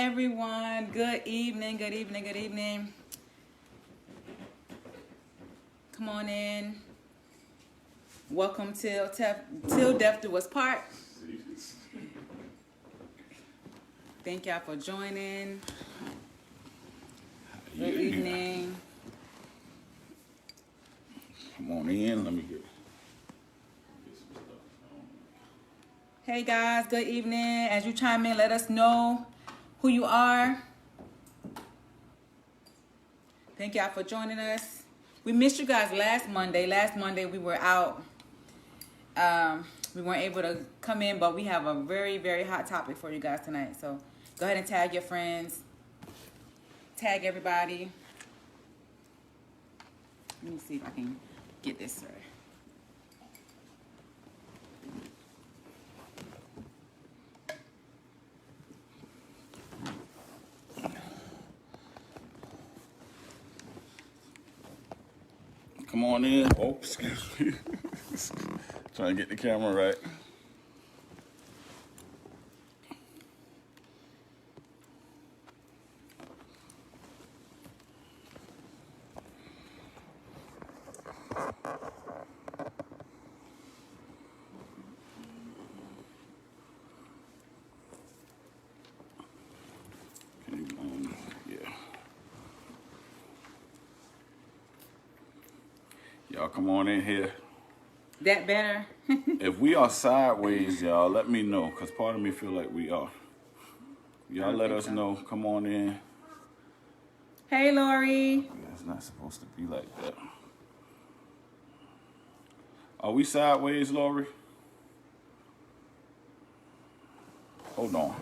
everyone. Good evening, good evening, good evening. Come on in. Welcome till death do us part. Thank y'all for joining. Good evening. Come on in. Let me get some stuff. Hey guys, good evening. As you chime in, let us know who you are. Thank y'all for joining us. We missed you guys last Monday. Last Monday we were out. We weren't able to come in, but we have a very, very hot topic for you guys tonight. So go ahead and tag your friends. Tag everybody. Let me see if I can get this right. Come on in. Oh, excuse me. Trying to get the camera right. Yeah. Y'all come on in here. That better? If we are sideways, y'all, let me know, because part of me feel like we are. Y'all let us know. Come on in. Hey, Lori. Yeah, it's not supposed to be like that. Are we sideways, Lori? Hold on.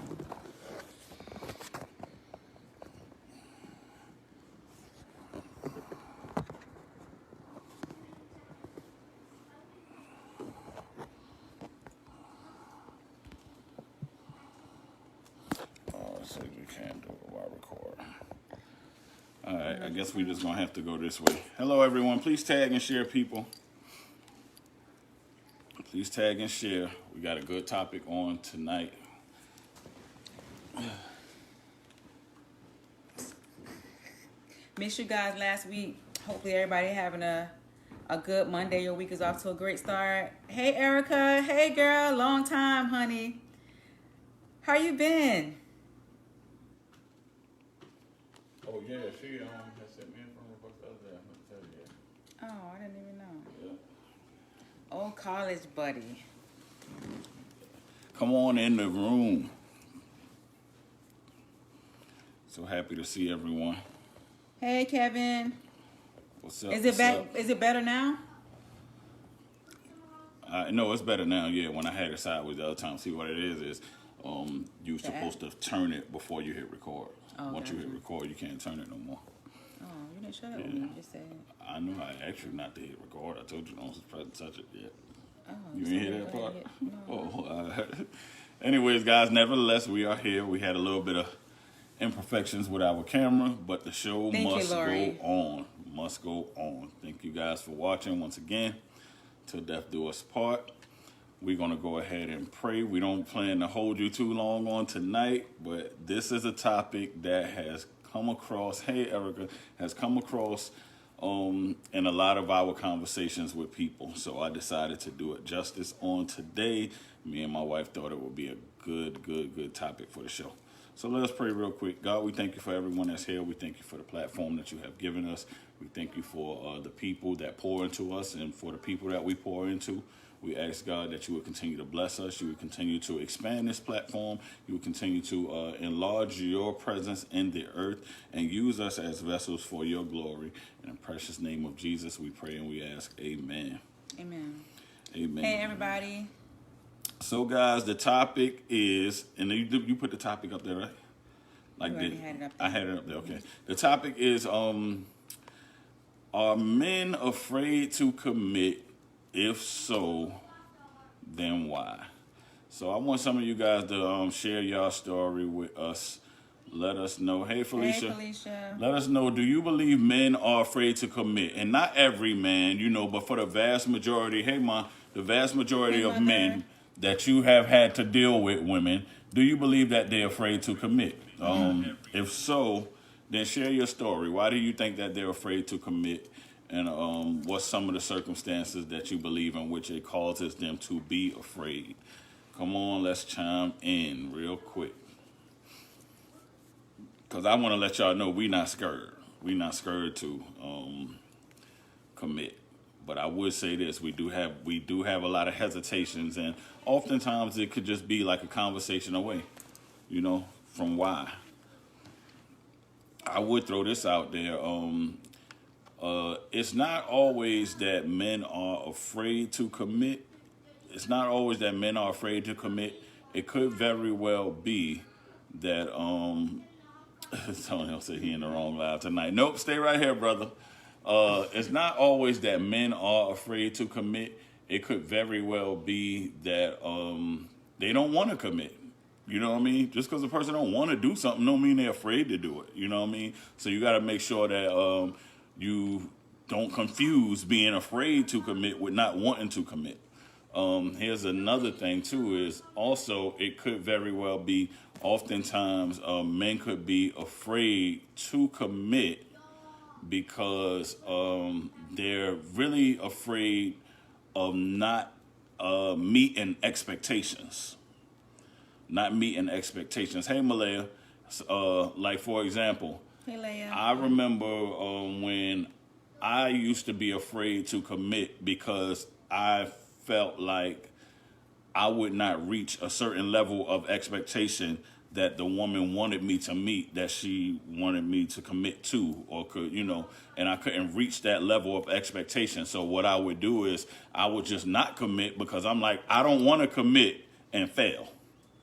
So you can't do it while record. All right, I guess we just gonna have to go this way. Hello, everyone. Please tag and share, people. Please tag and share. We got a good topic on tonight. Missed you guys last week. Hopefully everybody having a good Monday. Your week is off to a great start. Hey, Erica. Hey, girl. Long time, honey. How you been? Oh yeah, she has sent me in from the other day. I'm gonna tell you. Oh, I didn't even know. Yeah. Old college buddy. Come on in the room. So happy to see everyone. Hey, Kevin. What's up? Is it back? Is it better now? No, it's better now. Yeah, when I had it sideways the other time. See what it is you're supposed to turn it before you hit record. Oh, Once gotcha. you hit record, you can't turn it no more. Oh, you didn't shut up with me. You just said. I know I asked you not to hit record. I told you don't touch it yet. Oh, You so didn't hear that part? No. Oh, anyways, guys, nevertheless, we are here. We had a little bit of imperfections with our camera, but the show must go on. Must go on. Thank you guys for watching once again. Till death do us part. We're going to go ahead and pray. We don't plan to hold you too long on tonight, but this is a topic that has come across, hey, Erica, has come across in a lot of our conversations with people. So I decided to do it justice on today. Me and my wife thought it would be a good topic for the show. So let us pray real quick. God, we thank you for everyone that's here. We thank you for the platform that you have given us. We thank you for the people that pour into us and for the people that we pour into. We ask, God, that you would continue to bless us. You would continue to expand this platform. You would continue to enlarge your presence in the earth and use us as vessels for your glory. In the precious name of Jesus, we pray and we ask, amen. Amen. Amen. Hey, everybody. So, guys, the topic is, and you put the topic up there, right? Like had it up there. I had it up there, okay. The topic is, are men afraid to commit? If so, then why? So I want some of you guys to share your story with us. Let us know. Hey, Felicia. Hey, Felicia. Let us know, do you believe men are afraid to commit? And not every man, but for the vast majority, hey, Ma, the vast majority of men that you have had to deal with, women, Do you believe that they're afraid to commit? If so, then share your story. Why do you think that they're afraid to commit? And what's some of the circumstances that you believe in which it causes them to be afraid? Come on, let's chime in real quick. Because I want to let y'all know we not scared. We not scared to commit. But I would say this: we do have a lot of hesitations, and oftentimes it could just be like a conversation away, from why. I would throw this out there. It's not always that men are afraid to commit. It's not always that men are afraid to commit. It could very well be that Tony said he in the wrong live tonight. Nope, stay right here, brother. It's not always that men are afraid to commit. It could very well be that they don't want to commit. You know what I mean? Just because a person don't want to do something don't mean they're afraid to do it. You know what I mean? So you got to make sure that you don't confuse being afraid to commit with not wanting to commit. Here's another thing, too, is also it could very well be oftentimes men could be afraid to commit because they're really afraid of not meeting expectations. Not meeting expectations. Hey, Malaya, like for example, hey, Leia. I remember when I used to be afraid to commit because I felt like I would not reach a certain level of expectation that the woman wanted me to meet, that she wanted me to commit to, or could, and I couldn't reach that level of expectation. So what I would do is I would just not commit because I'm like, I don't want to commit and fail.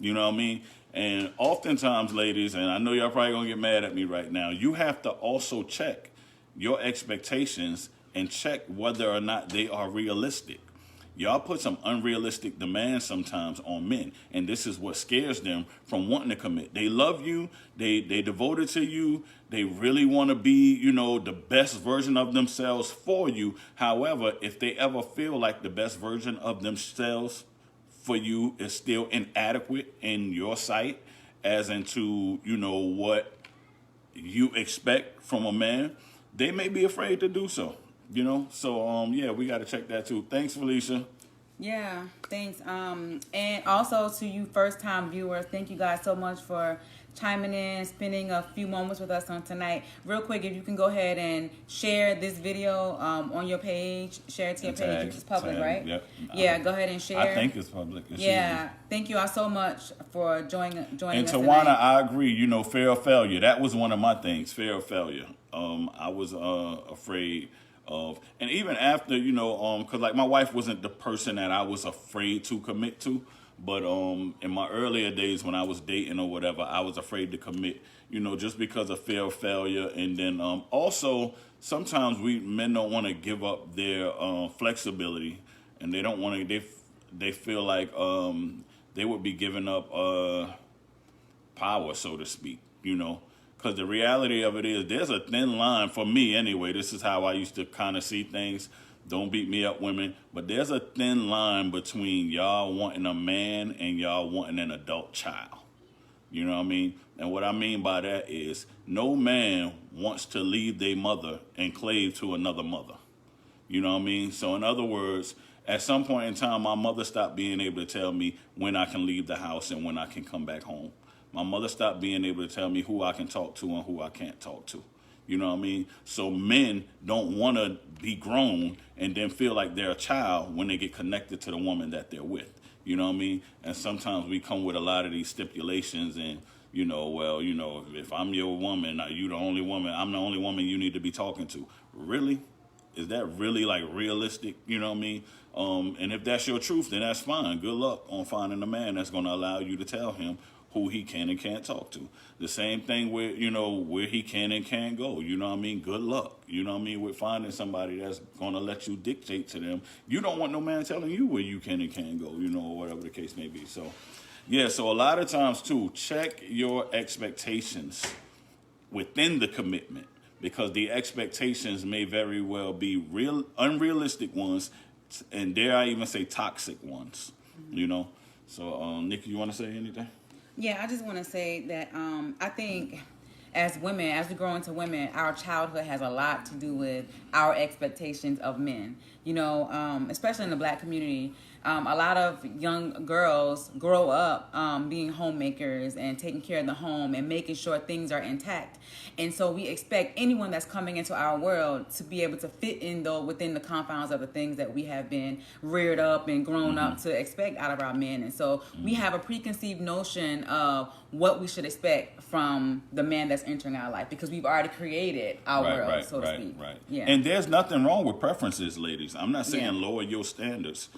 You know what I mean? And oftentimes, ladies, and I know y'all probably going to get mad at me right now, you have to also check your expectations and check whether or not they are realistic. Y'all put some unrealistic demands sometimes on men, and this is what scares them from wanting to commit. They love you. They devoted to you. They really want to be, the best version of themselves for you. However, if they ever feel like the best version of themselves for you is still inadequate in your sight, as into, what you expect from a man, they may be afraid to do so, So, yeah, we got to check that too. Thanks, Felicia. Yeah, thanks. And also to you first-time viewers, thank you guys so much for chiming in, spending a few moments with us on tonight. Real quick, if you can go ahead and share this video on your page, share it to your page. It's public, right? Yep. Yeah, go ahead and share. I think it's public. Thank you all so much for joining us And Tawana, tonight. I agree. Fear of failure. That was one of my things, fear of failure. I was afraid of, and even after, because like my wife wasn't the person that I was afraid to commit to. But in my earlier days when I was dating or whatever, I was afraid to commit, just because of fear of failure. And then also sometimes men don't want to give up their flexibility, and they don't want to. They feel like they would be giving up power, so to speak. Because the reality of it is there's a thin line for me anyway. This is how I used to kind of see things. Don't beat me up, women. But there's a thin line between y'all wanting a man and y'all wanting an adult child. You know what I mean? And what I mean by that is no man wants to leave their mother and clave to another mother. You know what I mean? So in other words, at some point in time, my mother stopped being able to tell me when I can leave the house and when I can come back home. My mother stopped being able to tell me who I can talk to and who I can't talk to. You know what I mean? So men don't want to be grown and then feel like they're a child when they get connected to the woman that they're with. You know what I mean? And sometimes we come with a lot of these stipulations and, if I'm your woman, are you the only woman? I'm the only woman you need to be talking to. Really? Is that really like realistic? You know what I mean? And if that's your truth, then that's fine. Good luck on finding a man that's going to allow you to tell him who he can and can't talk to. The same thing with, where he can and can't go. You know what I mean? Good luck. You know what I mean? With finding somebody that's going to let you dictate to them. You don't want no man telling you where you can and can't go, or whatever the case may be. So, yeah, so a lot of times, too, check your expectations within the commitment, because the expectations may very well be unrealistic ones, and dare I even say toxic ones, So, Nikki, you want to say anything? Yeah, I just want to say that I think as women, as we grow into women, our childhood has a lot to do with our expectations of men. You know, especially in the Black community, a lot of young girls grow up being homemakers and taking care of the home and making sure things are intact. And so we expect anyone that's coming into our world to be able to fit in though within the confines of the things that we have been reared up and grown up to expect out of our men. And so we have a preconceived notion of what we should expect from the man that's entering our life because we've already created our world, so to speak. Right. Yeah. And there's nothing wrong with preferences, ladies. I'm not saying lower your standards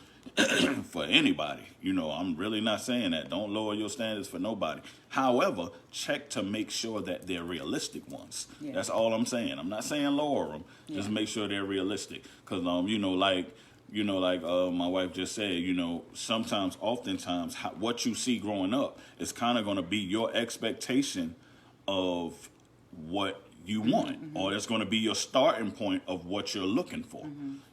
for anybody. You know, I'm really not saying that. Don't lower your standards for nobody. However, check to make sure that they're realistic ones. Yeah. That's all I'm saying. I'm not saying lower them. Just make sure they're realistic. Because, like my wife just said, you know, oftentimes, what you see growing up is kind of going to be your expectation of what you want, or it's going to be your starting point of what you're looking for.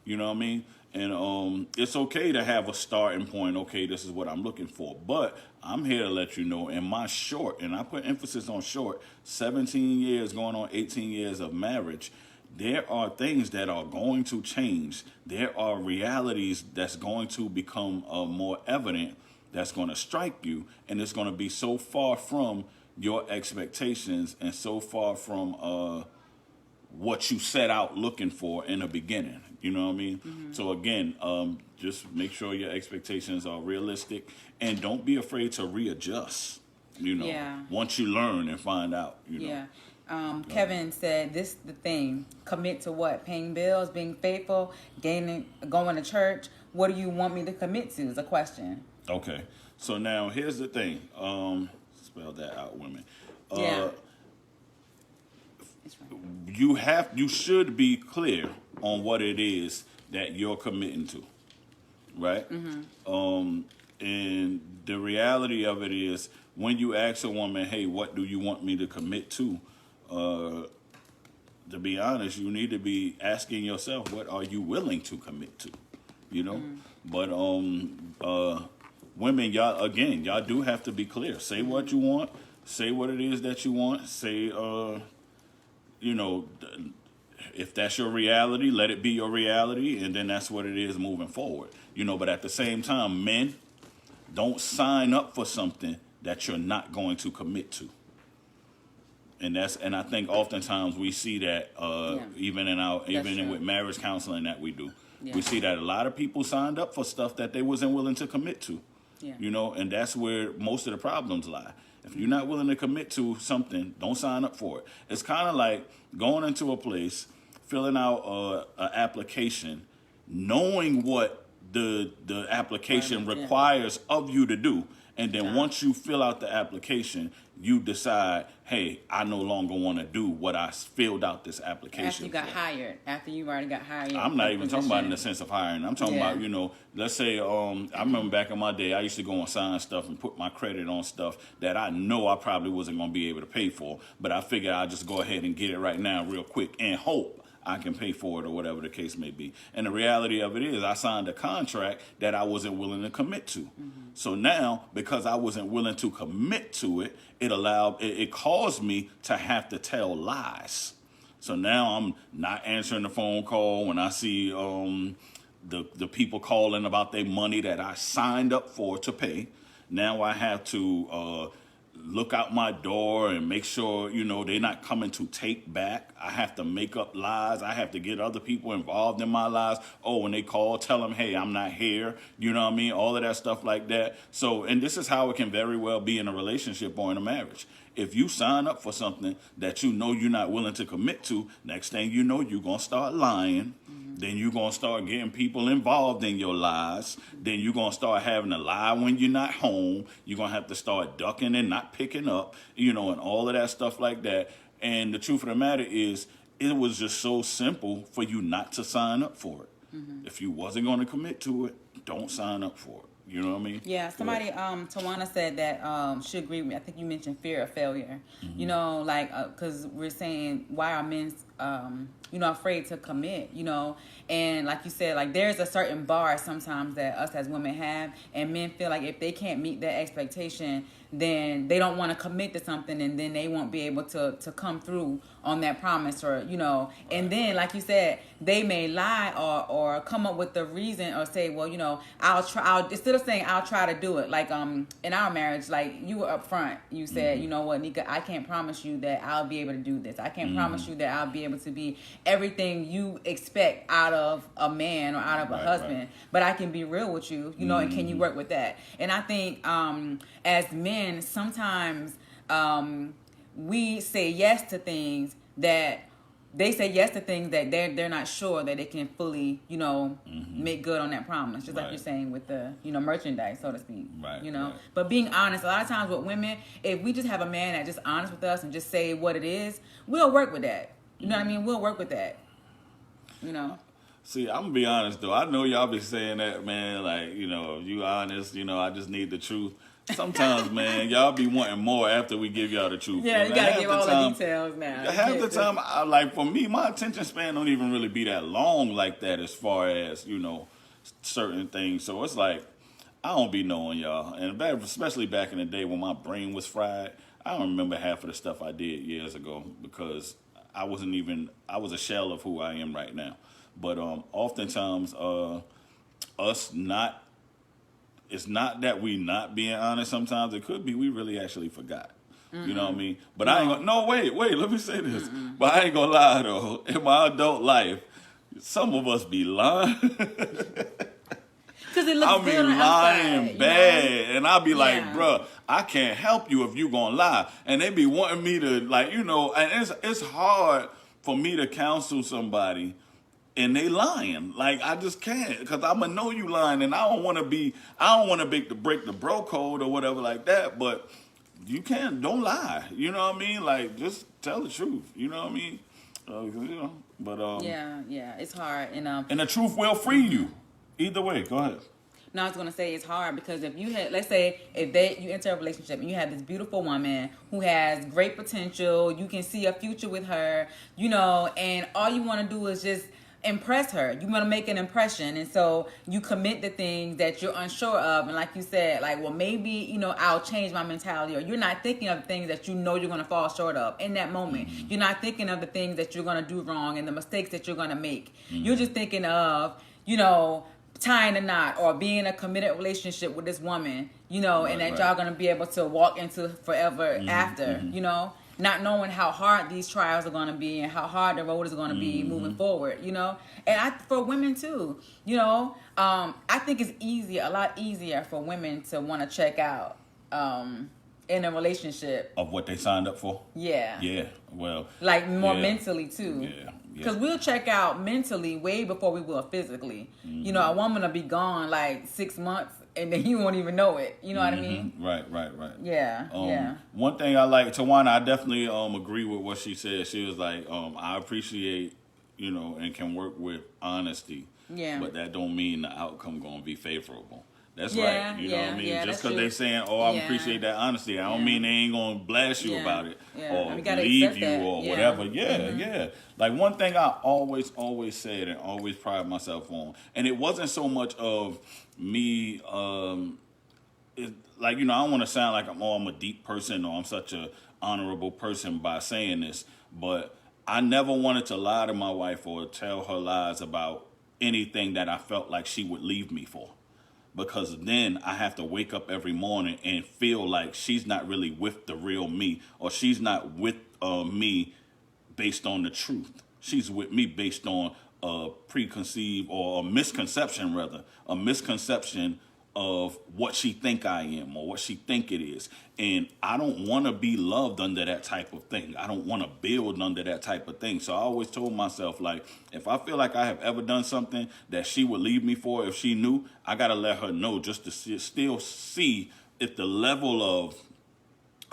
You know what I mean? And it's okay to have a starting point. Okay, this is what I'm looking for. But I'm here to let you know in my short, and I put emphasis on short, 17 years going on 18 years of marriage, there are things that are going to change. There are realities that's going to become more evident, that's going to strike you, and it's going to be so far from your expectations and so far from what you set out looking for in the beginning. You know what I mean? So again, just make sure your expectations are realistic and don't be afraid to readjust, you know, once you learn and find out, you know. Kevin said this the thing. Commit to what? Paying bills, being faithful, going to church. What do you want me to commit to is a question. Okay. So now here's the thing. Spell that out, women. You should be clear on what it is that you're committing to, right? And the reality of it is, when you ask a woman, "Hey, what do you want me to commit to?" To be honest, you need to be asking yourself, "What are you willing to commit to?" You know. But women, y'all do have to be clear. Say what you want. Say what it is that you want. Say, you know, if that's your reality, let it be your reality, and then that's what it is moving forward. You know, but at the same time, men, don't sign up for something that you're not going to commit to. And I think oftentimes we see that even with marriage counseling that we do. Yeah. We see that a lot of people signed up for stuff that they wasn't willing to commit to. Yeah. You know, and that's where most of the problems lie. If you're not willing to commit to something, don't sign up for it. It's kind of like going into a place, filling out an application, knowing what the application requires of you to do. And then once you fill out the application, you decide, hey, I no longer want to do what I filled out this application after you got hired, after you already got hired. I'm not even talking about in the sense of hiring. I'm talking about, you know, let's say I remember back in my day, I used to go and sign stuff and put my credit on stuff that I know I probably wasn't going to be able to pay for. But I figured I'd just go ahead and get it right now real quick and hope I can pay for it or whatever the case may be. And the reality of it is I signed a contract that I wasn't willing to commit to. So now, because I wasn't willing to commit to it, it caused me to have to tell lies. So now I'm not answering the phone call when I see the people calling about their money that I signed up for to pay. Now I have to look out my door and make sure, you know, they're not coming to take back. I have to make up lies. I have to get other people involved in my lies. Oh, when they call, tell them, hey, I'm not here. You know what I mean? All of that stuff like that. So, and this is how it can very well be in a relationship or in a marriage. If you sign up for something that you know you're not willing to commit to, next thing you know, you're going to start lying. Then you're going to start getting people involved in your lies. Then you're going to start having to lie when you're not home. You're going to have to start ducking and not picking up, you know, and all of that stuff like that. And the truth of the matter is, it was just so simple for you not to sign up for it. If you wasn't going to commit to it, don't sign up for it. You know what I mean? Yeah, somebody, Tawana said that she agreed with me. I think you mentioned fear of failure. You know, like, because we're saying, why are men, you know, afraid to commit, you know? And like you said, like, there's a certain bar sometimes that us as women have, and men feel like if they can't meet that expectation, then they don't want to commit to something, and then they won't be able to come through on that promise, or and then like you said, they may lie or come up with the reason or say, well, I'll instead of saying I'll try to do it, like in our marriage, like you were upfront, you said, you know what, Nika, I can't promise you that I'll be able to do this. I can't promise you that I'll be able to be everything you expect out of a man or out of a husband, but I can be real with you, and can you work with that? And I think as men, sometimes we say yes to things that they say yes to things that they're not sure that they can fully, make good on that promise. Just like you're saying with the, merchandise, so to speak. Right. But being honest, a lot of times with women, if we just have a man that's just honest with us and just say what it is, we'll work with that. You know what I mean? We'll work with that. See, I'm gonna be honest though. I know y'all be saying that, man. Like, if you honest, I just need the truth. Sometimes, man, y'all be wanting more after we give y'all the truth. Yeah, you gotta give all the details now. Half the time, for me, my attention span don't even really be that long like that as far as, certain things. So it's like, I don't be knowing y'all. And especially back in the day when my brain was fried, I don't remember half of the stuff I did years ago because I was a shell of who I am right now. But oftentimes, it's not that we not being honest. Sometimes it could be we really actually forgot. You know what I mean? But I ain't gonna, no, wait, let me say this. But I ain't gonna lie though. In my adult life, some of us be lying. Because it looks good on the lying outside, bad. And I'll be like, bruh, I can't help you if you gonna lie. And they be wanting me to, and it's hard for me to counsel somebody and they lying. Like, I just can't, because I'm going to know you lying, and I don't want to break the bro code or whatever like that, but you don't lie. You know what I mean? Like, just tell the truth. You know what I mean? But yeah, it's hard. And the truth will free you. Either way, go ahead. No, I was going to say it's hard because if you had, let's say, you enter a relationship and you have this beautiful woman who has great potential, you can see a future with her, and all you want to do is just impress her. You want to make an impression, and so you commit the things that you're unsure of, and like you said, like, well, maybe I'll change my mentality, or you're not thinking of the things that you're going to fall short of in that moment. You're not thinking of the things that you're going to do wrong and the mistakes that you're going to make. You're just thinking of tying a knot or being in a committed relationship with this woman, and that y'all going to be able to walk into forever after, not knowing how hard these trials are going to be and how hard the road is going to be moving forward, And for women too, I think it's a lot easier for women to want to check out in a relationship. Of what they signed up for? Yeah. Yeah, well. Like more mentally too. Yeah. Because we'll check out mentally way before we will physically. A woman will be gone like 6 months and then you won't even know it. You know what I mean? Right. Yeah. One thing I like, Tawana, I definitely agree with what she said. She was like, I appreciate, and can work with honesty. Yeah. But that don't mean the outcome going to be favorable. That's right. You know what I mean? Yeah, just because they saying, I appreciate that honesty, I don't mean they ain't going to blast you about it or leave you or whatever. Yeah. Like one thing I always said and always pride myself on, and it wasn't so much of me, I don't want to sound like I'm a deep person or I'm such a honorable person by saying this, but I never wanted to lie to my wife or tell her lies about anything that I felt like she would leave me for. Because then I have to wake up every morning and feel like she's not really with the real me, or she's not with me based on the truth. She's with me based on a preconceived or a misconception of what she think I am or what she think it is. And I don't want to be loved under that type of thing. I don't want to build under that type of thing. So I always told myself, like, if I feel like I have ever done something that she would leave me for if she knew, I got to let her know just to still see if the level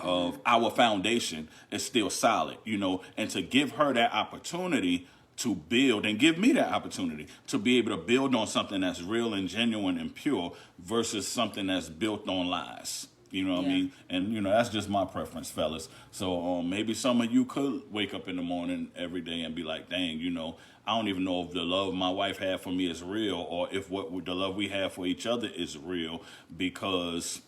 of our foundation is still solid, and to give her that opportunity to build and give me that opportunity to be able to build on something that's real and genuine and pure versus something that's built on lies. You know what I mean? And, that's just my preference, fellas. So maybe some of you could wake up in the morning every day and be like, dang, I don't even know if the love my wife had for me is real or if the love we have for each other is real because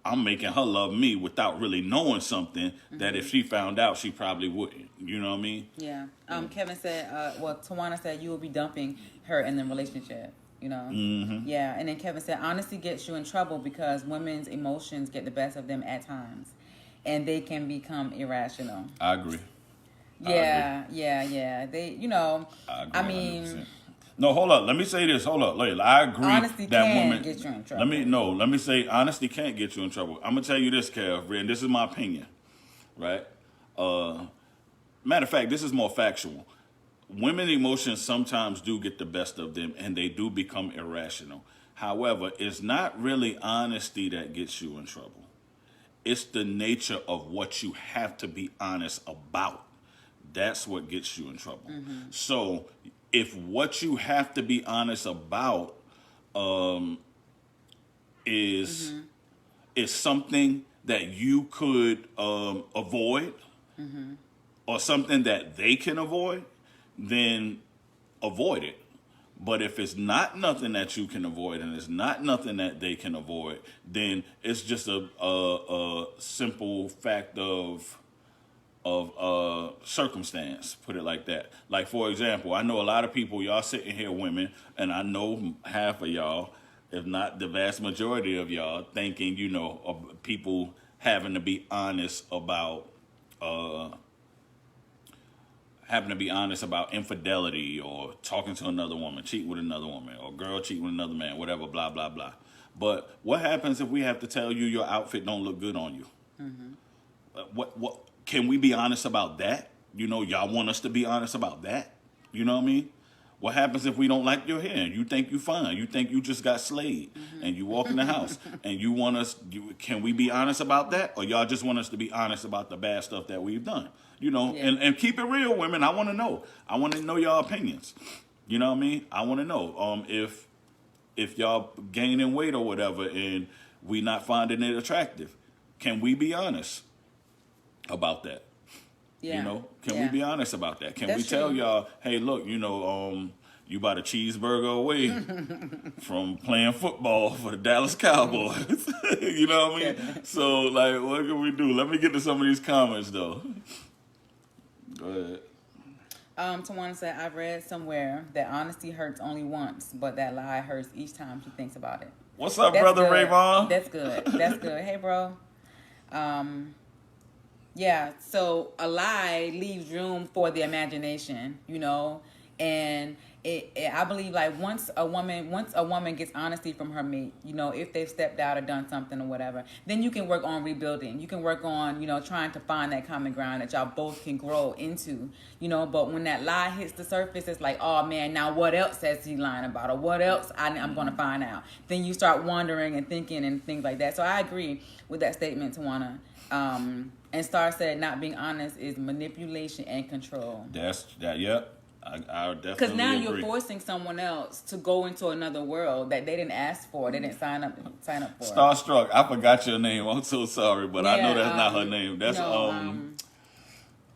I'm making her love me without really knowing something that if she found out, she probably wouldn't. You know what I mean? Yeah. Kevin said, Tawana said you will be dumping her in the relationship. You know? Mm-hmm. Yeah. And then Kevin said, honesty gets you in trouble because women's emotions get the best of them at times. And they can become irrational. I agree. Yeah. They, you know, I mean... 100%. No, hold up. Let me say this. Hold up. I agree honesty that can women get you in trouble. Let me say honesty can't get you in trouble. I'm gonna tell you this, Kev, and this is my opinion, right? Matter of fact, this is more factual. Women emotions sometimes do get the best of them, and they do become irrational. However, it's not really honesty that gets you in trouble. It's the nature of what you have to be honest about. That's what gets you in trouble. Mm-hmm. So if what you have to be honest about is something that you could avoid or something that they can avoid, then avoid it. But if it's not nothing that you can avoid and it's not nothing that they can avoid, then it's just a simple fact of circumstance, put it like that. Like, for example, I know a lot of people, y'all sitting here, women, and I know half of y'all, if not the vast majority of y'all, thinking, you know, of people having to be honest about infidelity or talking to another woman, cheating with another woman, or girl cheating with another man, whatever, blah, blah, blah. But what happens if we have to tell you your outfit don't look good on you? Mm-hmm. What can we be honest about that? You know, y'all want us to be honest about that? You know what I mean? What happens if we don't like your hair and you think you fine? You think you just got slayed and you walk in the house and you want us, can we be honest about that? Or y'all just want us to be honest about the bad stuff that we've done? You know, and keep it real, women. I want to know. I want to know y'all opinions. You know what I mean? I want to know if y'all gaining weight or whatever and we not finding it attractive. Can we be honest about that? Yeah. You know, can we be honest about that? Can we tell y'all, hey, look, you know, you bought a cheeseburger away from playing football for the Dallas Cowboys. You know what I mean? So, like, what can we do? Let me get to some of these comments, though. Go ahead. Tawana said, I've read somewhere that honesty hurts only once, but that lie hurts each time she thinks about it. What's up, brother Rayvon? That's good. That's good. Hey, bro. Yeah, so a lie leaves room for the imagination, you know, and I believe like once a woman gets honesty from her mate, you know, if they've stepped out or done something or whatever, then you can work on rebuilding. You can work on, you know, trying to find that common ground that y'all both can grow into, you know. But when that lie hits the surface, it's like, oh man, now what else is he lying about, or what else I'm going to find out? Then you start wondering and thinking and things like that. So I agree with that statement, Tawana. And Star said not being honest is manipulation and control. That's that. Yep. I definitely because now agree. You're forcing someone else to go into another world that they didn't ask for, they didn't sign up for. Starstruck. I forgot your name. I'm so sorry, but I know that's not her name. That's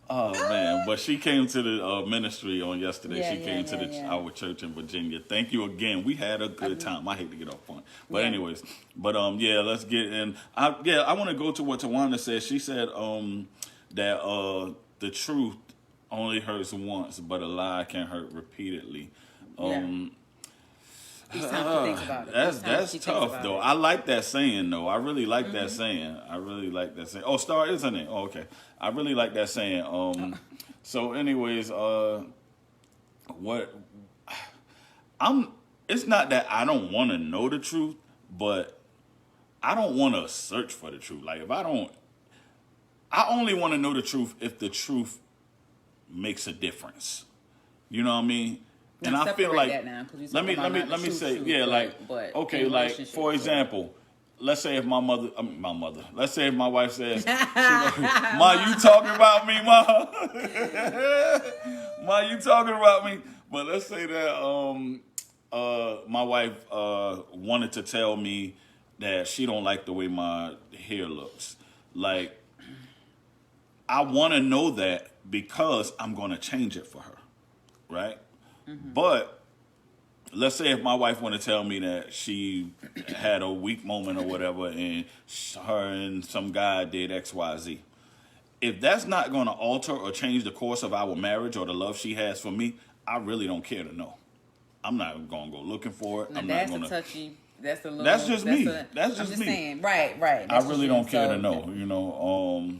oh man, but she came to the ministry on yesterday. She came to our church in Virginia. Thank you again. We had a good time. I hate to get off point, but anyways, let's get in. I want to go to what Tawana said. She said that the truth only hurts once, but a lie can hurt repeatedly. Each time she thinks about it. That's tough, though. I like that saying, though. I really like that saying. Oh, Star is in it. Oh, okay. I really like that saying. So, anyways, it's not that I don't want to know the truth, but I don't want to search for the truth. Like, I only want to know the truth if the truth makes a difference. You know what I mean? Now, and I feel like that now, let me say for example, let's say if my wife says, "Ma, you talking about me, Ma? Ma, you talking about me?" But let's say that my wife wanted to tell me that she don't like the way my hair looks. Like, I want to know that because I'm going to change it for her, right? Mm-hmm. But let's say if my wife want to tell me that she had a weak moment or whatever, and her and some guy did X, Y, Z. If that's not going to alter or change the course of our marriage or the love she has for me, I really don't care to know. I'm not going to go looking for it. Now I'm that's not going a touchy. That's a little. That's just me. That's I'm just just me. saying. Right. Right. I really don't care to know. You know.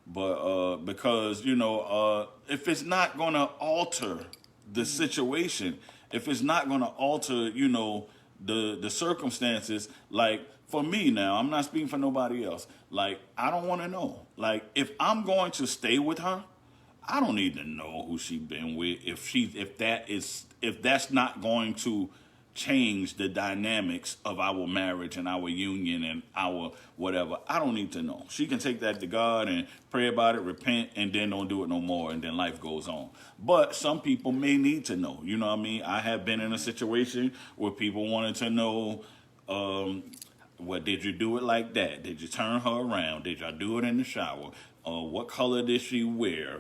But because you know, if it's not going to alter the situation, if it's not going to alter, you know, the circumstances, like for me now, I'm not speaking for nobody else. Like I don't want to know. Like if I'm going to stay with her, I don't need to know who she been with. If that's not going to change the dynamics of our marriage and our union and our whatever, I don't need to know. She can take that to God and pray about it, repent, and then don't do it no more, and then life goes on. But some people may need to know. You know what I mean? I have been in a situation where people wanted to know, well, did you do it like that? Did you turn her around? Did y'all do it in the shower? What color did she wear?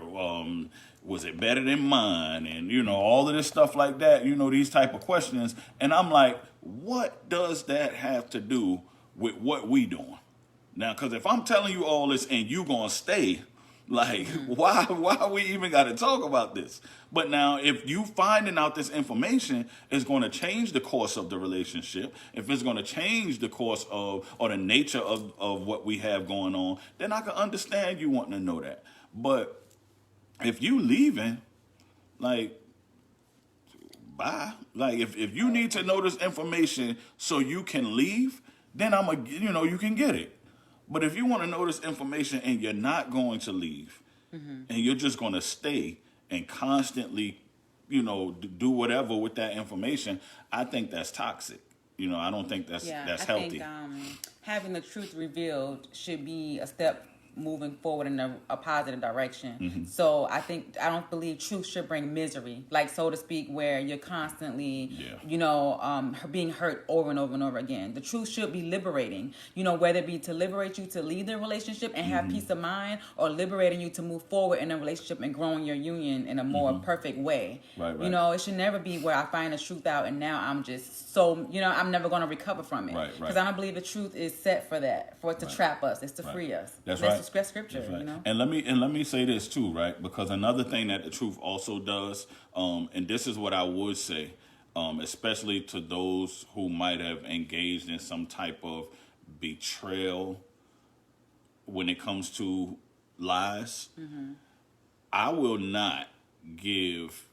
Was it better than mine? And, you know, all of this stuff like that, you know, these type of questions. And I'm like, what does that have to do with what we doing? Now, because if I'm telling you all this and you going to stay, like, why we even got to talk about this? But now, if you finding out this information is going to change the course of the relationship, if it's going to change the course of or the nature of what we have going on, then I can understand you wanting to know that. But if you leaving, like, bye. Like, if you need to know this information so you can leave, then you can get it. But if you want to know this information and you're not going to leave, and you're just going to stay and constantly, you know, do whatever with that information, I think that's toxic. You know, I don't think that's healthy. I think having the truth revealed should be a step moving forward in a positive direction. So I don't believe truth should bring misery, like, so to speak, where you're constantly, you know, being hurt over and over and over again. The truth should be liberating, you know, whether it be to liberate you to leave the relationship and have peace of mind, or liberating you to move forward in a relationship and growing your union in a more perfect way. Right. You know, it should never be where I find the truth out and now I'm just so, you know, I'm never going to recover from it. Right. Because I don't believe the truth is set for that, for it to trap us. It's to free us. That's right. That's scripture, you know. And let me say this too, right? Because another thing that the truth also does, and this is what I would say, especially to those who might have engaged in some type of betrayal when it comes to lies, I will not give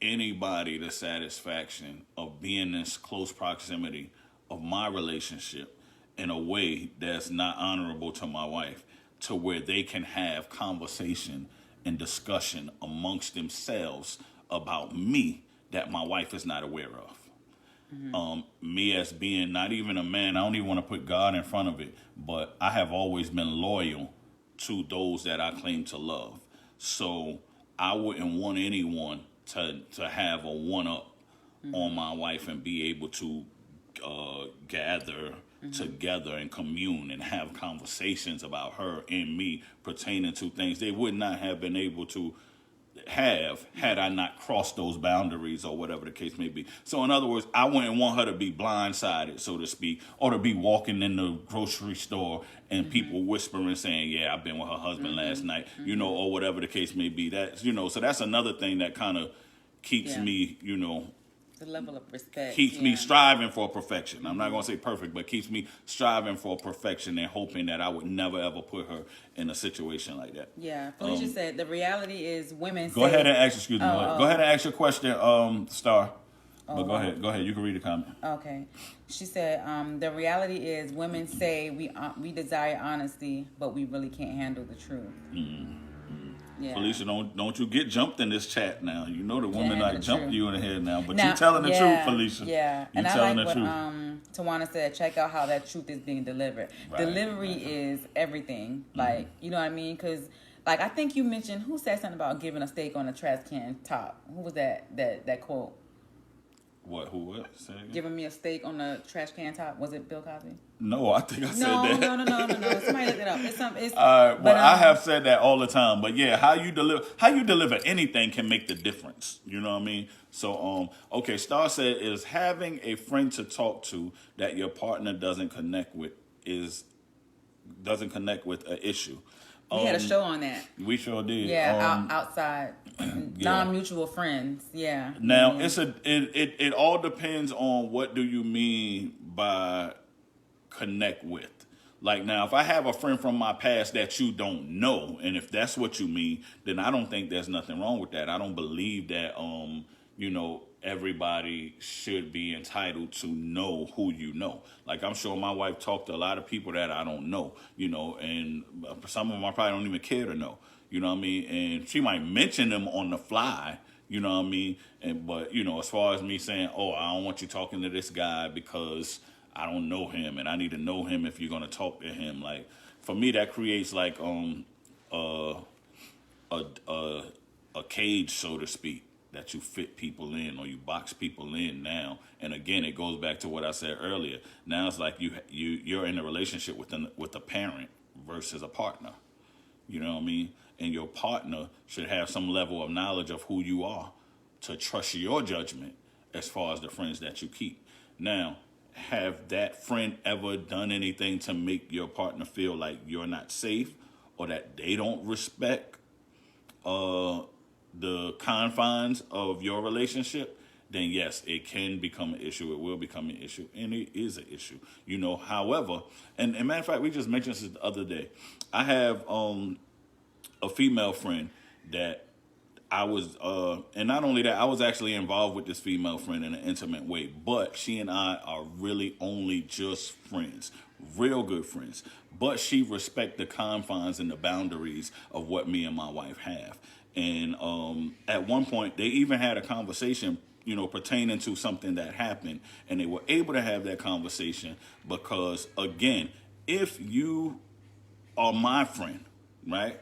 anybody the satisfaction of being in this close proximity of my relationship in a way that's not honorable to my wife, to where they can have conversation and discussion amongst themselves about me that my wife is not aware of. Me as being not even a man, I don't even want to put God in front of it, but I have always been loyal to those that I claim to love. So I wouldn't want anyone to have a one-up on my wife and be able to gather together and commune and have conversations about her and me pertaining to things they would not have been able to have had I not crossed those boundaries or whatever the case may be. So in other words, I wouldn't want her to be blindsided, so to speak, or to be walking in the grocery store and people whispering saying, yeah, I've been with her husband last night, you know, or whatever the case may be. That, you know, so that's another thing that kind of keeps me, you know, the level of respect keeps me striving for perfection. I'm not going to say perfect, but keeps me striving for perfection and hoping that I would never ever put her in a situation like that. Yeah, Felicia said the reality is women. Go ahead and ask. Excuse me. Go ahead and ask your question, Star. But go ahead. You can read the comment. Okay. She said the reality is women say we desire honesty, but we really can't handle the truth. Yeah. Felicia, don't you get jumped in this chat now. You know the women like jumped you in the head now, but you telling the truth, Felicia. Yeah, you and telling I like the truth. Tawana said, check out how that truth is being delivered. Delivery is everything. Like, you know what I mean? Because, like, I think you mentioned, who said something about giving a steak on a trash can top? Who was that quote? What? Who? What? Say again? Giving me a steak on the trash can top. Was it Bill Cosby? No, I think I said that. No. Somebody look it up. It's but I have said that all the time. But yeah, how you deliver anything can make the difference. You know what I mean? So okay, Star said is having a friend to talk to that your partner doesn't connect with an issue. We had a show on that. We sure did. Yeah, outside, non-mutual friends. Yeah. Now it all depends on what do you mean by connect with. Like now, if I have a friend from my past that you don't know, and if that's what you mean, then I don't think there's nothing wrong with that. I don't believe that everybody should be entitled to know who you know. Like I'm sure my wife talked to a lot of people that I don't know, and some of them I probably don't even care to know, you know what I mean? And she might mention them on the fly, you know what I mean? But as far as me saying, oh, I don't want you talking to this guy because I don't know him and I need to know him if you're going to talk to him. Like for me, that creates like a cage, so to speak, that you fit people in or you box people in now. And again, it goes back to what I said earlier. Now it's like you're in a relationship with a parent versus a partner. You know what I mean? And your partner should have some level of knowledge of who you are to trust your judgment as far as the friends that you keep. Now, have that friend ever done anything to make your partner feel like you're not safe or that they don't respect the confines of your relationship? Then yes, it can become an issue. It will become an issue, and it is an issue. However, and matter of fact, we just mentioned this the other day. I have a female friend that I was, and not only that, I was actually involved with this female friend in an intimate way, but she and I are really only just friends, real good friends. But she respects the confines and the boundaries of what me and my wife have. And at one point, they even had a conversation, pertaining to something that happened. And they were able to have that conversation because, again, if you are my friend, right?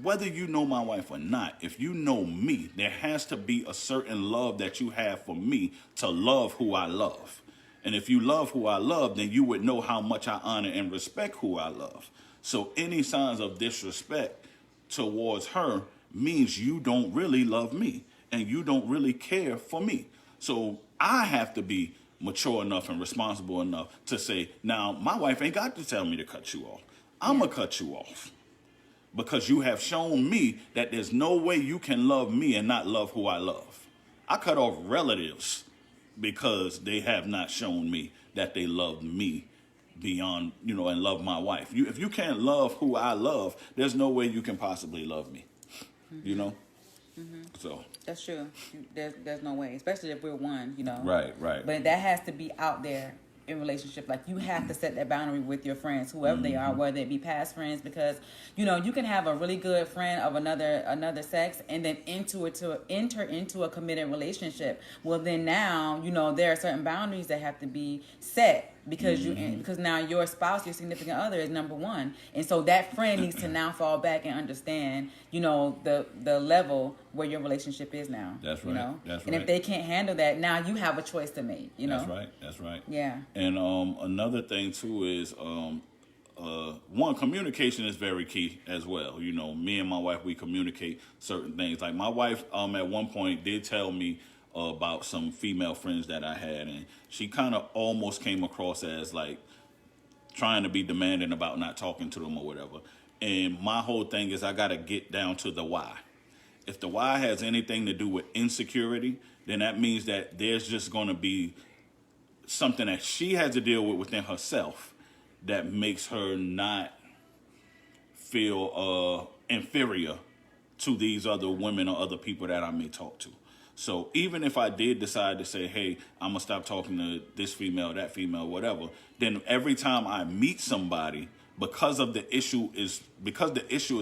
Whether you know my wife or not, if you know me, there has to be a certain love that you have for me to love who I love. And if you love who I love, then you would know how much I honor and respect who I love. So any signs of disrespect towards her means you don't really love me and you don't really care for me. So I have to be mature enough and responsible enough to say, now, my wife ain't got to tell me to cut you off. I'm going to cut you off. Because you have shown me that there's no way you can love me and not love who I love. I cut off relatives because they have not shown me that they love me beyond, and love my wife. If you can't love who I love, there's no way you can possibly love me, So. That's true. There's no way, especially if we're one, Right. But that has to be out there in relationship. Like you have to set that boundary with your friends, whoever they are, whether it be past friends, because you can have a really good friend of another sex and then enter into a committed relationship. Well, then now there are certain boundaries that have to be set because because now your spouse, your significant other, is number one, and so that friend needs to now fall back and understand the level where your relationship is now. That's right. That's right. And if they can't handle that, now you have a choice to make. That's right. Yeah. And another thing too is one, communication is very key as well. Me and my wife, we communicate certain things. Like my wife at one point did tell me about some female friends that I had, and she kind of almost came across as like trying to be demanding about not talking to them or whatever. And my whole thing is I got to get down to the why. If the why has anything to do with insecurity, then that means that there's just going to be something that she has to deal with within herself that makes her not feel inferior to these other women or other people that I may talk to. So even if I did decide to say, hey, I'm going to stop talking to this female, that female, whatever, then every time I meet somebody, because the issue is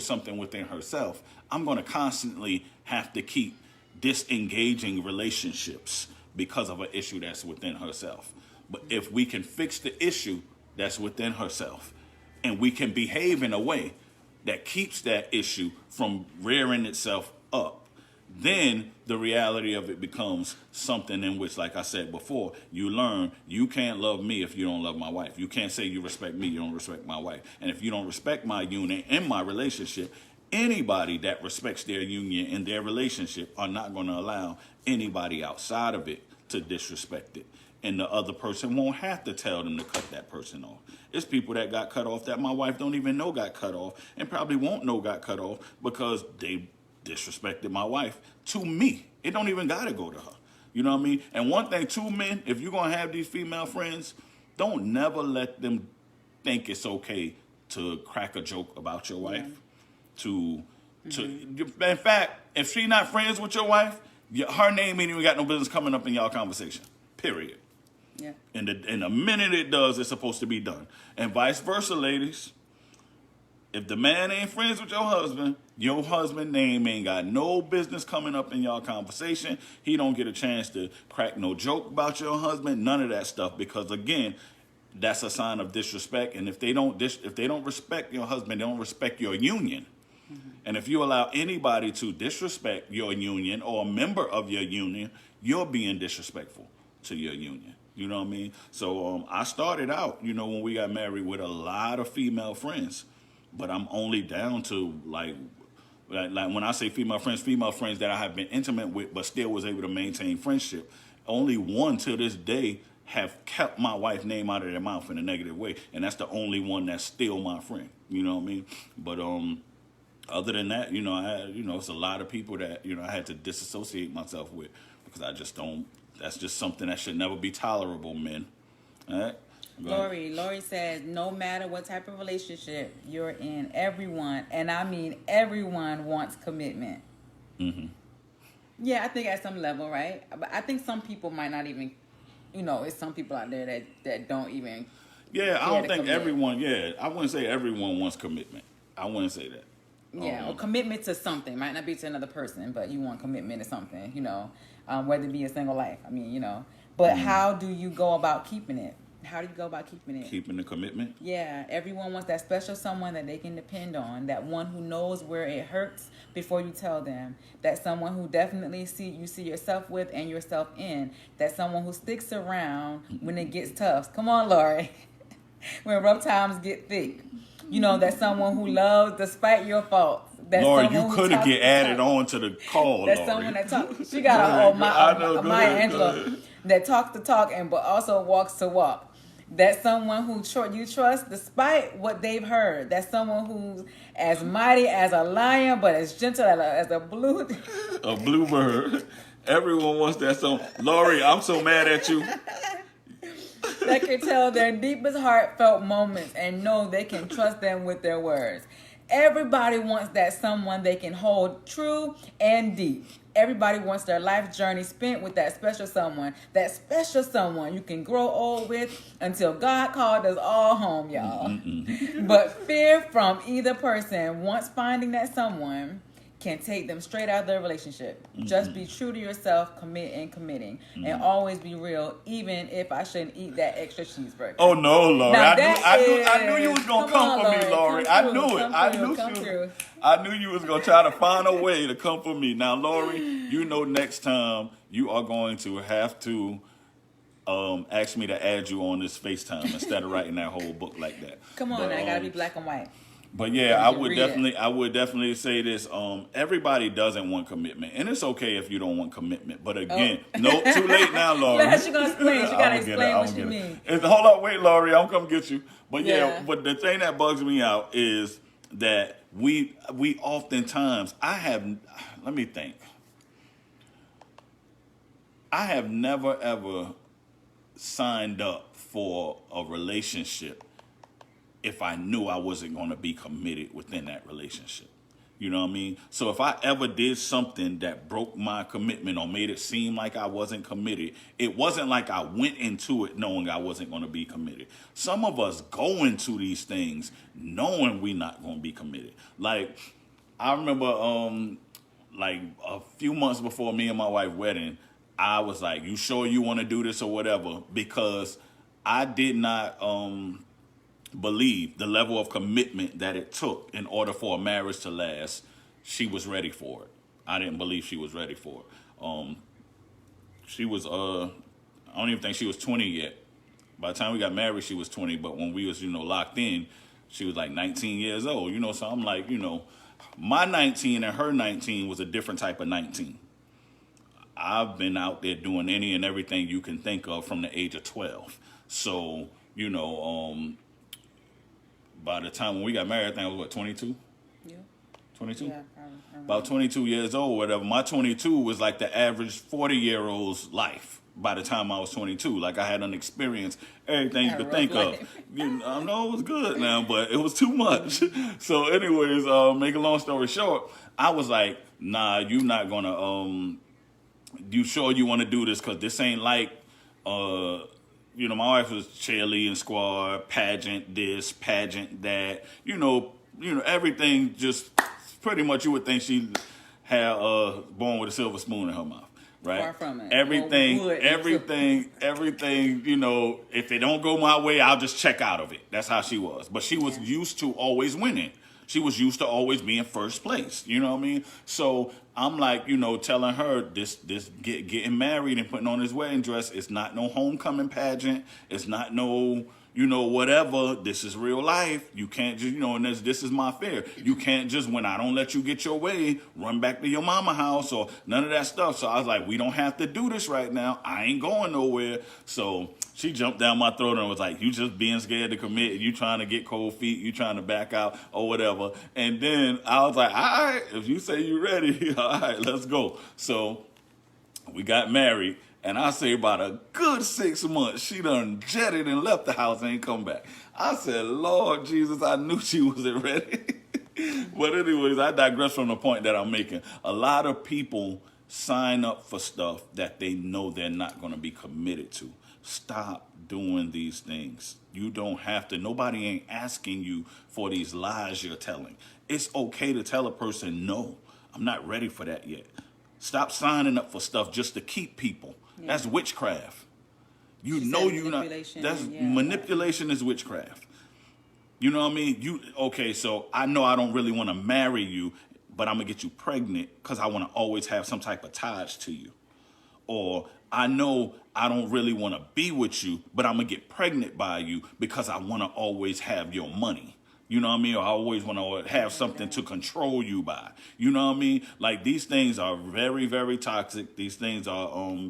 something within herself, I'm going to constantly have to keep disengaging relationships because of an issue that's within herself. But if we can fix the issue that's within herself and we can behave in a way that keeps that issue from rearing itself up, then the reality of it becomes something in which, like I said before, you learn you can't love me if you don't love my wife. You can't say you respect me, you don't respect my wife. And if you don't respect my union and my relationship, anybody that respects their union and their relationship are not going to allow anybody outside of it to disrespect it. And the other person won't have to tell them to cut that person off. It's people that got cut off that my wife don't even know got cut off and probably won't know got cut off because they disrespected my wife to me. It don't even got to go to her. You know what I mean? And one thing, two men, if you're going to have these female friends, don't never let them think it's okay to crack a joke about your wife. In fact, if she not friends with your wife, her name ain't even got no business coming up in y'all conversation. Period. Yeah. And the minute it does, it's supposed to be done. And vice versa, ladies. If the man ain't friends with your husband name ain't got no business coming up in y'all conversation. He don't get a chance to crack no joke about your husband, none of that stuff. Because again, that's a sign of disrespect. And if they don't respect your husband, they don't respect your union. Mm-hmm. And if you allow anybody to disrespect your union or a member of your union, you're being disrespectful to your union. You know what I mean? So I started out, when we got married with a lot of female friends. But I'm only down to like when I say female friends that I have been intimate with but still was able to maintain friendship. Only one to this day have kept my wife's name out of their mouth in a negative way. And that's the only one that's still my friend. You know what I mean? But other than that, it's a lot of people that, I had to disassociate myself with because I just don't. That's just something that should never be tolerable, men. All right? Lori says, no matter what type of relationship you're in, everyone, and I mean everyone, wants commitment. Mm-hmm. Yeah, I think at some level, right? But I think some people might not even, it's some people out there that don't even. Yeah, I don't think everyone. Yeah, I wouldn't say everyone wants commitment. I wouldn't say that. Yeah, or commitment to something. Might not be to another person, but you want commitment to something. Whether it be a single life. I mean, But how do you go about keeping it? How do you go about keeping it? Keeping the commitment? Yeah. Everyone wants that special someone that they can depend on. That one who knows where it hurts before you tell them. That someone who definitely you see yourself with and yourself in. That someone who sticks around when it gets tough. Come on, Lori. When rough times get thick. That someone who loves despite your faults. Lori, you could have get added on to the call, That's Lori. someone that talks. She got Maya Angelou that talks the talk but also walks to walk. That's someone who you trust despite what they've heard. That's someone who's as mighty as a lion, but as gentle as a bluebird. Everyone wants that song. Lori, I'm so mad at you. That can tell their deepest heartfelt moments and know they can trust them with their words. Everybody wants that someone they can hold true and deep. Everybody wants their life journey spent with that special someone you can grow old with until God called us all home, y'all. Mm-hmm. But fear from either person, once finding that someone, can take them straight out of their relationship. Mm-hmm. Just be true to yourself, committing, and always be real, even if I shouldn't eat that extra cheeseburger. Oh no, Lori! I knew you was gonna come for me, Lori. I knew it. I knew you was gonna try to find a way to come for me. Now, Lori, next time you are going to have to ask me to add you on this FaceTime instead of writing that whole book like that. Come on, I gotta be black and white. But yeah, I would definitely say this. Everybody doesn't want commitment, and it's okay if you don't want commitment. But again, no, too late now, Lori. She's gonna explain. She gotta explain what she means. Hold up, wait, Lori, I'm gonna get you. But yeah, but the thing that bugs me out is that we oftentimes let me think. I have never ever signed up for a relationship if I knew I wasn't going to be committed within that relationship. You know what I mean? So if I ever did something that broke my commitment or made it seem like I wasn't committed, it wasn't like I went into it knowing I wasn't going to be committed. Some of us go into these things knowing we're not going to be committed. Like, I remember like a few months before me and my wife's wedding, I was like, you sure you want to do this or whatever? Because I did not believe the level of commitment that it took in order for a marriage to last. She was ready for it. I didn't believe she was ready for it. She was, I don't even think she was 20 yet. By the time we got married, she was 20. But when we was, locked in, she was like 19 years old, So I'm like, my 19 and her 19 was a different type of 19. I've been out there doing any and everything you can think of from the age of 12. So, by the time when we got married, I think I was, 22? Yeah. 22? Yeah, about 22 years old, whatever. My 22 was like the average 40-year-old's life by the time I was 22. Like, I had an experience, everything you could think of. I know it was good now, but it was too much. So anyways, make a long story short, I was like, nah, you not going to, you sure you want to do this? Because this ain't like, my wife was cheerleading squad, pageant this, pageant that, everything just pretty much you would think she had born with a silver spoon in her mouth, right? Far from it. Everything, if it don't go my way, I'll just check out of it. That's how she was. But she was used to always winning. She was used to always being first place. You know what I mean? So I'm like, telling her this getting married and putting on this wedding dress, it's not no homecoming pageant. It's not no, whatever. This is real life. You can't just, and this is my fear. You can't just, when I don't let you get your way, run back to your mama house or none of that stuff. So I was like, we don't have to do this right now. I ain't going nowhere. So she jumped down my throat and was like, you just being scared to commit. You trying to get cold feet. You trying to back out or whatever. And then I was like, all right, if you say you ready, all right, let's go. So we got married. And I say about a good 6 months, she done jetted and left the house and ain't come back. I said, Lord Jesus, I knew she wasn't ready. But anyways, I digress from the point that I'm making. A lot of people sign up for stuff that they know they're not going to be committed to. Stop doing these things. You don't have to. Nobody ain't asking you for these lies you're telling. It's okay to tell a person, no, I'm not ready for that yet. Stop signing up for stuff just to keep people. Yeah. That's witchcraft. You're not. That's manipulation is witchcraft. You know what I mean? Okay, so I know I don't really want to marry you, but I'm going to get you pregnant because I want to always have some type of ties to you. Or I know I don't really want to be with you, but I'm going to get pregnant by you because I want to always have your money. You know what I mean? Or I always want to have something to control you by. You know what I mean? Like, these things are very, very toxic. These things are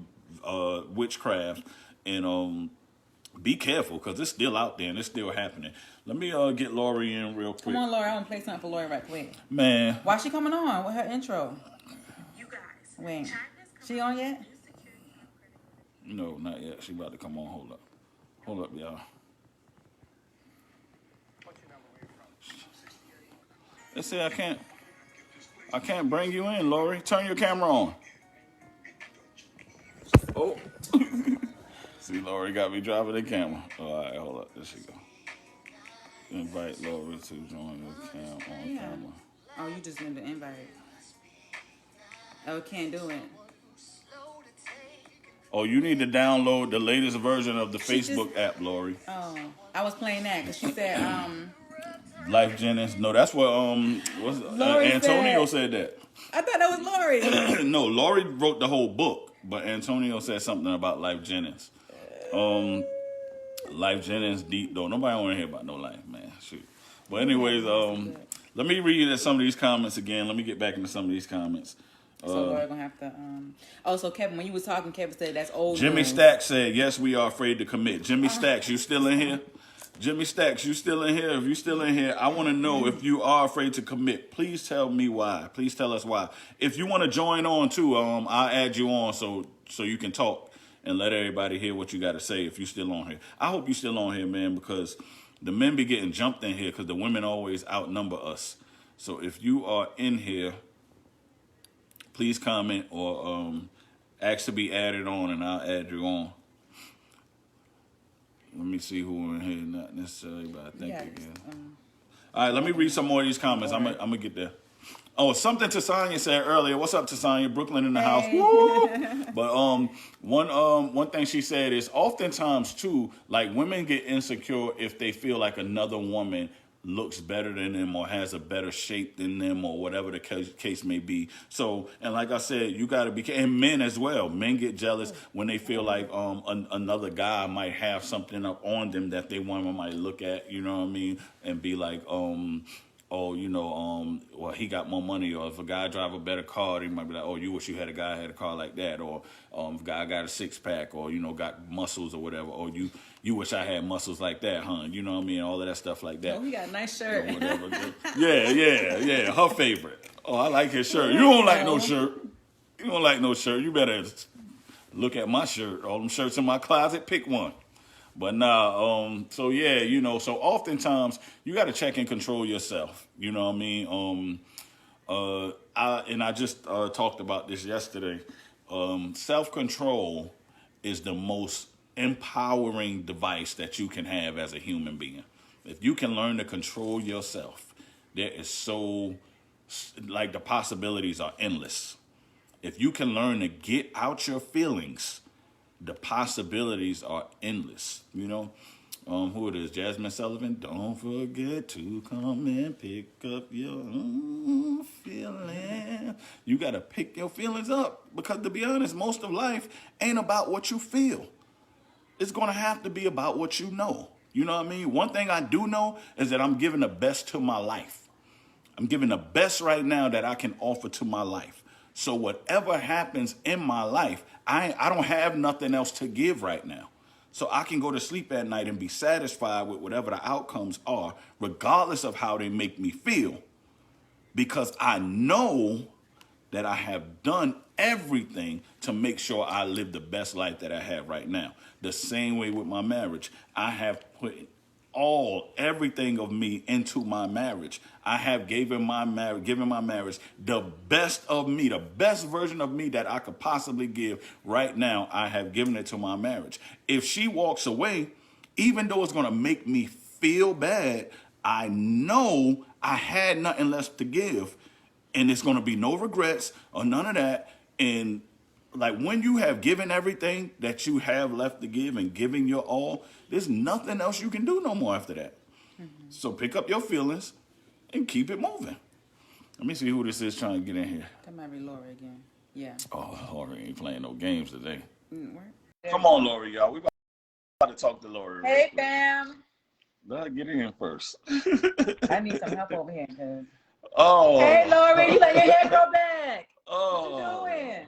witchcraft. And be careful because it's still out there and it's still happening. Let me get Lori in real quick. Come on, Lori. I want to play something for Lori right quick. Man. Why she coming on with her intro? You guys. Wait. She on yet? No, not yet. She about to come on. Hold up. Hold up, y'all. They say I can't bring you in, Lori. Turn your camera on. Oh. See, Lori got me dropping the camera. All right, hold up. There she go. Invite Lori to join the camera. Oh, you just need the invite. Oh, can't do it. Oh, you need to download the latest version of the Facebook app, Lori. Oh, I was playing that because she said, Life Jennings. No, that's what Antonio said that. I thought that was Lori. No, Lori wrote the whole book, but Antonio said something about Life Jennings. Life Jennings deep though. Nobody want to hear about no life, man. Shoot. But anyways, let me read some of these comments again. Let me get back into some of these comments. So we're gonna have to. So Kevin, when you was talking, Kevin said that's old. Jimmy Stacks said, "Yes, we are afraid to commit." Jimmy Stacks, you still in here? Jimmy Stacks, you still in here? If you still in here, I want to know if you are afraid to commit. Please tell me why. Please tell us why. If you want to join on too, I'll add you on so you can talk and let everybody hear what you got to say. If you still on here, I hope you still on here, man, because the men be getting jumped in here because the women always outnumber us. So if you are in here, please comment or ask to be added on, and I'll add you on. Let me see who in here. Not necessarily, but I think again. All right, let me read some more of these comments. I'm gonna get there. Oh, something Tasanya said earlier. What's up, Tasanya? Brooklyn in the house. Woo! But one thing she said is oftentimes too, like, women get insecure if they feel like another woman looks better than them or has a better shape than them or whatever the case may be. So, and like I said, you got to be, and men as well. Men get jealous when they feel like another guy might have something up on them that they woman might look at, you know what I mean, and be like, oh, you know, well, he got more money, or if a guy drive a better car, they might be like, oh, you wish you had a guy had a car like that, or if a guy got a six-pack, or, you know, got muscles or whatever, or you wish I had muscles like that, huh? You know what I mean? All of that stuff like that. Oh, he got a nice shirt. Or whatever. Yeah, her favorite. Oh, I like his shirt. You don't like no shirt. You don't like no shirt. You better look at my shirt. All them shirts in my closet, pick one. But nah, so yeah, you know, so oftentimes you got to check and control yourself. You know what I mean? I just talked about this yesterday. Self-control is the most empowering device that you can have as a human being. If you can learn to control yourself, there is so, like, the possibilities are endless. If you can learn to get out your feelings, the possibilities are endless. You know, who it is? Jasmine Sullivan. Don't forget to come and pick up your feelings. You got to pick your feelings up, because to be honest, most of life ain't about what you feel. It's going to have to be about what you know. You know what I mean? One thing I do know is that I'm giving the best to my life. I'm giving the best right now that I can offer to my life. So whatever happens in my life, I don't have nothing else to give right now. So I can go to sleep at night and be satisfied with whatever the outcomes are, regardless of how they make me feel, because I know that I have done everything to make sure I live the best life that I have right now. The same way with my marriage. I have put everything of me into my marriage. I have given my marriage the best of me, the best version of me that I could possibly give right now. I have given it to my marriage. If she walks away, even though it's going to make me feel bad, I know I had nothing left to give, and it's going to be no regrets or none of that. And like, when you have given everything that you have left to give and giving your all, there's nothing else you can do no more after that. Mm-hmm. So pick up your feelings and keep it moving. Let me see who this is trying to get in here. That might be Lori again. Yeah. Oh, Lori ain't playing no games today. Where? Come on, Lori, y'all. We about to talk to Lori. Hey, fam. Let get in first. I need some help over here. Oh. Hey, Lori, you let your hair grow back. Oh. What you doing?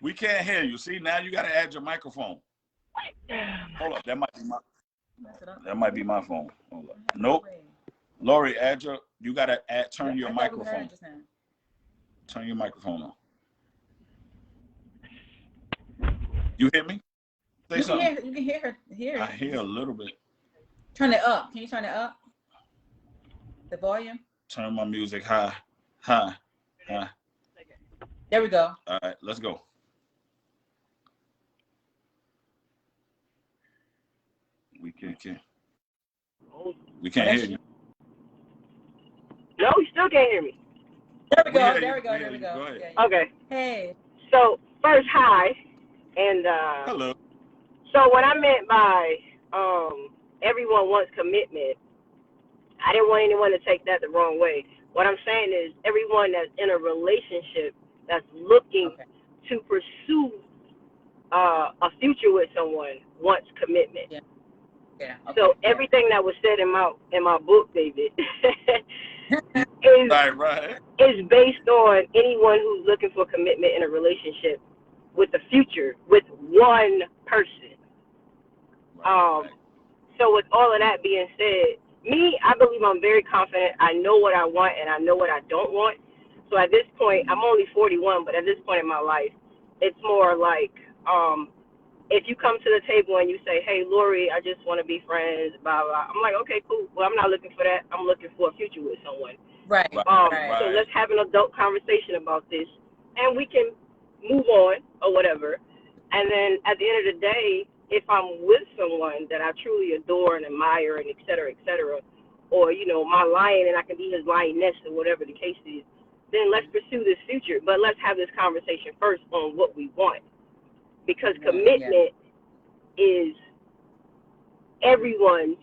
We can't hear you. See, now you got to add your microphone. Hold up. That might be my phone. Hold up. Nope. Lori, you got to turn your microphone. Turn your microphone on. You hear me? Say something. You can hear her. I hear a little bit. Turn it up. Can you turn it up? The volume? Turn my music high. There we go. All right, let's go. We can't hear you. No, you still can't hear me. There we go. Go ahead. Yeah. Okay. Hey. So first, hi, and hello. so what I meant by everyone wants commitment, I didn't want anyone to take that the wrong way. What I'm saying is everyone that's in a relationship that's looking to pursue a future with someone wants commitment. Yeah. Okay. So everything that was said in my book, David, is based on anyone who's looking for commitment in a relationship with the future with one person. Right. So with all of that being said, I believe I'm very confident. I know what I want and I know what I don't want. So at this point, I'm only 41, but at this point in my life, it's more like, if you come to the table and you say, hey, Lori, I just want to be friends, blah, blah. I'm like, okay, cool. Well, I'm not looking for that. I'm looking for a future with someone. Right. So let's have an adult conversation about this, and we can move on or whatever. And then at the end of the day, if I'm with someone that I truly adore and admire and et cetera, or, you know, my lion and I can be his lioness or whatever the case is, then let's pursue this future. But let's have this conversation first on what we want. Because commitment is everyone's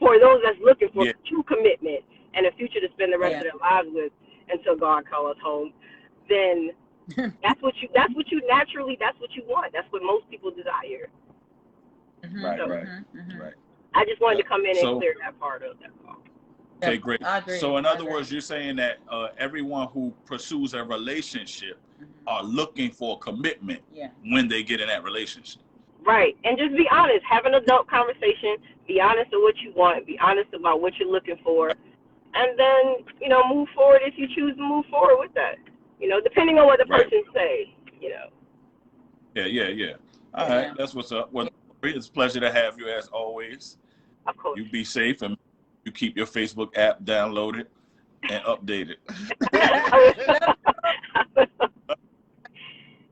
for those that's looking for Yeah. true commitment and a future to spend the rest of their lives with until God calls us home, then that's what you naturally, that's what you want. That's what most people desire. Right, so, right. I just wanted to come in and clear that part of that. Okay, great. So in other words, you're saying that everyone who pursues a relationship are looking for commitment when they get in that relationship. Right. And just be honest. Have an adult conversation. Be honest of what you want. Be honest about what you're looking for. And then, you know, move forward if you choose to move forward with that. You know, depending on what the person say, you know. Yeah. All right. That's what's up. Well, it's a pleasure to have you as always. Of course. You be safe and you keep your Facebook app downloaded and updated.